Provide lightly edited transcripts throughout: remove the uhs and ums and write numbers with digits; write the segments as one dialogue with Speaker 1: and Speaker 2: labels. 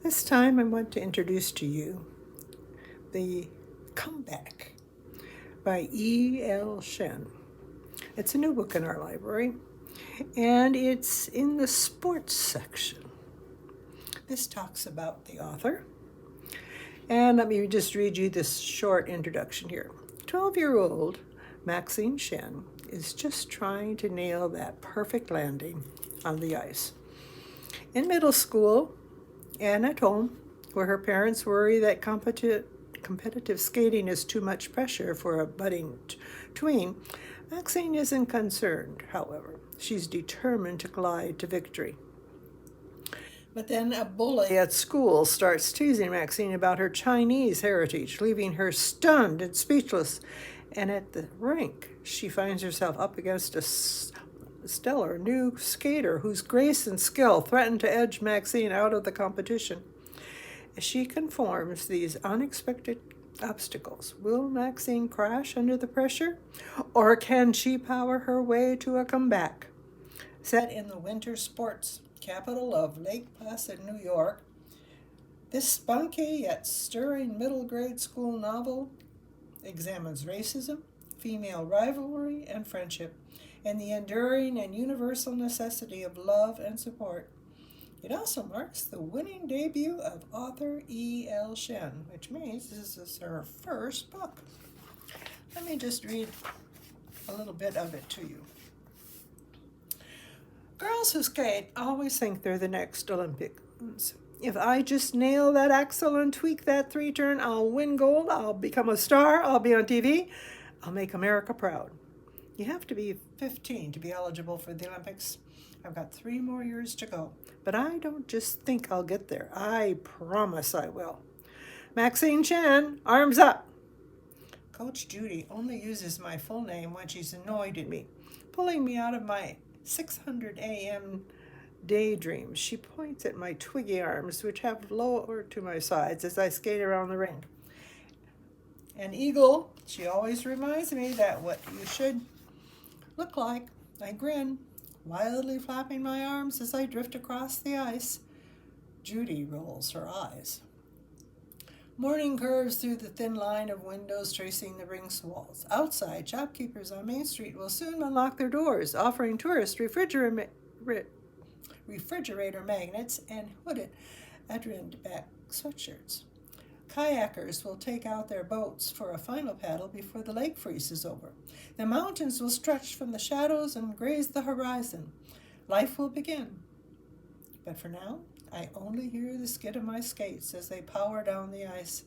Speaker 1: This time I want to introduce to you The Comeback by E.L. Shen. It's a new book in our library, and it's in the sports section. This talks about the author, and let me just read you this short introduction here. 12-year-old Maxine Shen is just trying to nail that perfect landing on the ice. In middle school and at home, where her parents worry that competitive skating is too much pressure for a budding tween, Maxine isn't concerned, however. She's determined to glide to victory. But then a bully at school starts teasing Maxine about her Chinese heritage, leaving her stunned and speechless. And at the rink, she finds herself up against a stellar new skater whose grace and skill threaten to edge Maxine out of the competition. As she conforms these unexpected obstacles, will Maxine crash under the pressure, or can she power her way to a comeback? Set in the winter sports capital of Lake Placid, New York, this spunky yet stirring middle grade school novel examines racism, female rivalry, and friendship, and the enduring and universal necessity of love and support. It also marks the winning debut of author E.L. Shen, which means this is her first book. Let me just read a little bit of it to you. Girls who skate always think they're the next Olympians. If I just nail that axel and tweak that three-turn, I'll win gold, I'll become a star, I'll be on TV, I'll make America proud. You have to be 15 to be eligible for the Olympics. I've got 3 more years to go, but I don't just think I'll get there. I promise I will. Maxine Shen, arms up. Coach Judy only uses my full name when she's annoyed at me, pulling me out of my 600 a.m. daydreams. She points at my twiggy arms, which have lowered to my sides as I skate around the rink. An eagle, she always reminds me that what you should look like. I grin, wildly flapping my arms as I drift across the ice. Judy rolls her eyes. Morning curves through the thin line of windows tracing the rink's walls. Outside, shopkeepers on Main Street will soon unlock their doors, offering tourists refrigerator magnets and hooded Adirondack sweatshirts. Kayakers will take out their boats for a final paddle before the lake freezes over. The mountains will stretch from the shadows and graze the horizon. Life will begin. But for now, I only hear the skid of my skates as they power down the ice.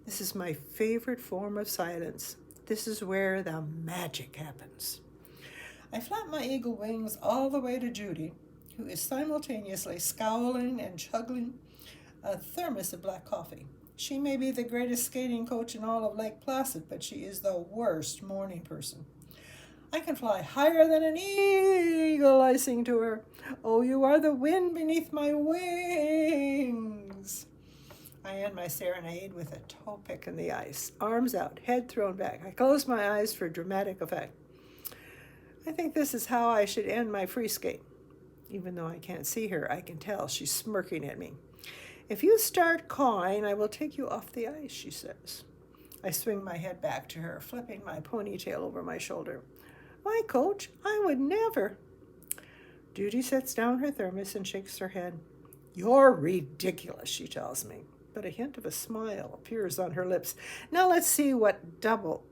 Speaker 1: This is my favorite form of silence. This is where the magic happens. I flap my eagle wings all the way to Judy, who is simultaneously scowling and chugging a thermos of black coffee. She may be the greatest skating coach in all of Lake Placid, but she is the worst morning person. I can fly higher than an eagle, I sing to her. Oh, you are the wind beneath my wings. I end my serenade with a toe pick in the ice, arms out, head thrown back. I close my eyes for dramatic effect. I think this is how I should end my free skate. Even though I can't see her, I can tell she's smirking at me. If you start cawing, I will take you off the ice, she says. I swing my head back to her, flipping my ponytail over my shoulder. Why, Coach, I would never. Judy sets down her thermos and shakes her head. You're ridiculous, she tells me, but a hint of a smile appears on her lips. Now let's see that double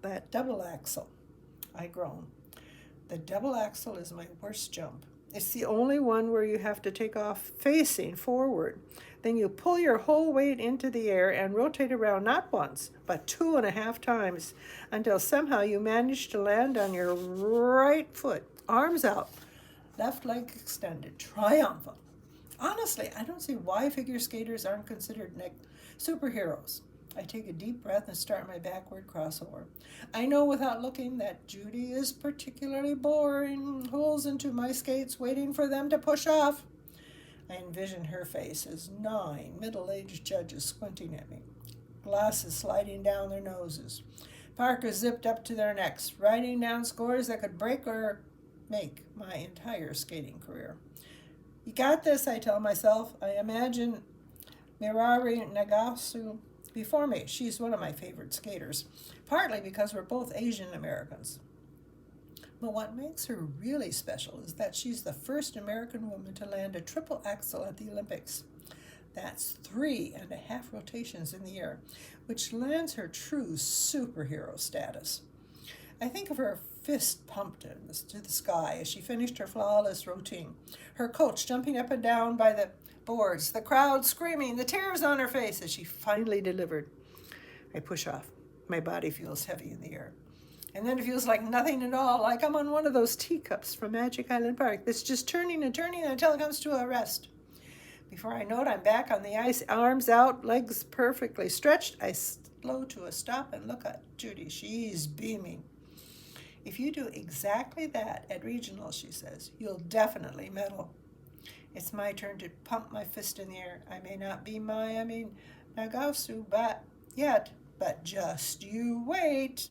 Speaker 1: axel. I groan. The double axel is my worst jump. It's the only one where you have to take off facing forward. Then you pull your whole weight into the air and rotate around not once, but 2.5 times until somehow you manage to land on your right foot, arms out, left leg extended, triumphant. Honestly, I don't see why figure skaters aren't considered superheroes. I take a deep breath and start my backward crossover. I know without looking that Judy is particularly boring holes into my skates, waiting for them to push off. I envision her face as 9 middle-aged judges squinting at me, glasses sliding down their noses, parkas zipped up to their necks, writing down scores that could break or make my entire skating career. You got this, I tell myself. I imagine Mirari Nagasu before me. She's one of my favorite skaters, partly because we're both Asian Americans. But what makes her really special is that she's the first American woman to land a triple axel at the Olympics. That's 3.5 rotations in the air, which lands her true superhero status. I think of her fist pumped to the sky as she finished her flawless routine, her coach jumping up and down by the boards, the crowd screaming, the tears on her face as she finally delivered. I push off. My body feels heavy in the air. And then it feels like nothing at all, like I'm on one of those teacups from Magic Island Park that's just turning and turning until it comes to a rest. Before I know it, I'm back on the ice, arms out, legs perfectly stretched. I slow to a stop and look at Judy. She's beaming. If you do exactly that at regionals, she says, you'll definitely medal. It's my turn to pump my fist in the air. I may not be Nagasu yet, but just you wait.